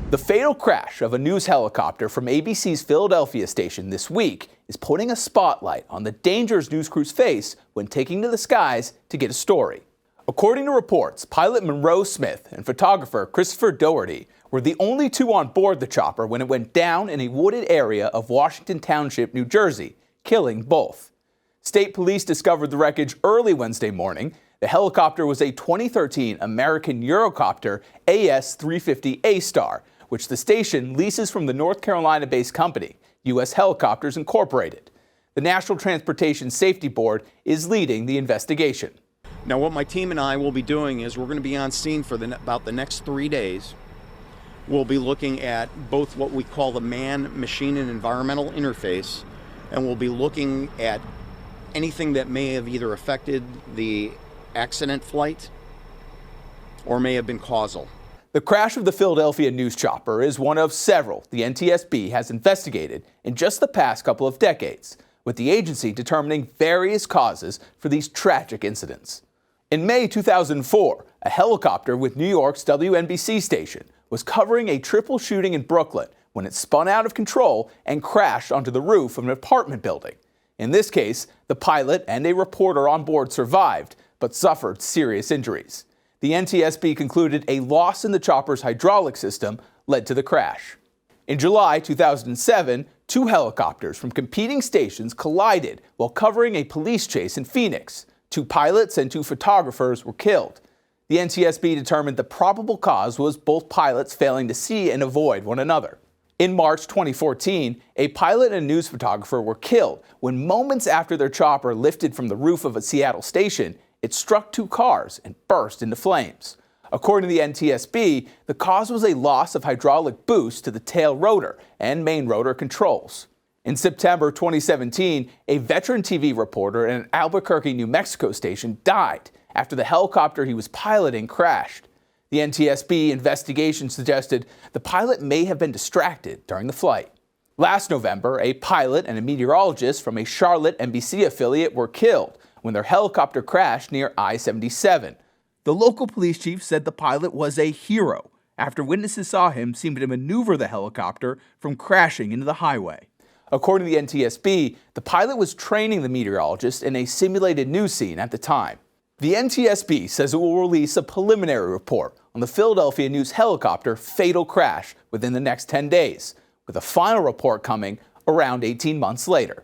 The fatal crash of a news helicopter from ABC's Philadelphia station this week is putting a spotlight on the dangers news crews face when taking to the skies to get a story. According to reports, pilot Monroe Smith and photographer Christopher Dougherty were the only two on board the chopper when it went down in a wooded area of Washington Township, New Jersey, killing both. State police discovered the wreckage early Wednesday morning. The helicopter was a 2013 American Eurocopter AS-350 A-Star, which the station leases from the North Carolina-based company, U.S. Helicopters Incorporated. The National Transportation Safety Board is leading the investigation. Now, what my team and I will be doing is we're going to be on scene for about the next 3 days. We'll be looking at both what we call the man, machine, and environmental interface, and we'll be looking at anything that may have either affected the accident flight or may have been causal. The crash of the Philadelphia news chopper is one of several the NTSB has investigated in just the past couple of decades, with the agency determining various causes for these tragic incidents. In May 2004, a helicopter with New York's WNBC station was covering a triple shooting in Brooklyn when it spun out of control and crashed onto the roof of an apartment building. In this case, the pilot and a reporter on board survived, but suffered serious injuries. The NTSB concluded a loss in the chopper's hydraulic system led to the crash. In July 2007, two helicopters from competing stations collided while covering a police chase in Phoenix. Two pilots and two photographers were killed. The NTSB determined the probable cause was both pilots failing to see and avoid one another. In March 2014, a pilot and a news photographer were killed when moments after their chopper lifted from the roof of a Seattle station, it struck two cars and burst into flames. According to the NTSB, the cause was a loss of hydraulic boost to the tail rotor and main rotor controls. In September 2017, a veteran TV reporter at an Albuquerque, New Mexico station died after the helicopter he was piloting crashed. The NTSB investigation suggested the pilot may have been distracted during the flight. Last November, a pilot and a meteorologist from a Charlotte NBC affiliate were killed when their helicopter crashed near I-77. The local police chief said the pilot was a hero after witnesses saw him seem to maneuver the helicopter from crashing into the highway. According to the NTSB, the pilot was training the meteorologist in a simulated news scene at the time. The NTSB says it will release a preliminary report on the Philadelphia news helicopter fatal crash within the next 10 days, with a final report coming around 18 months later.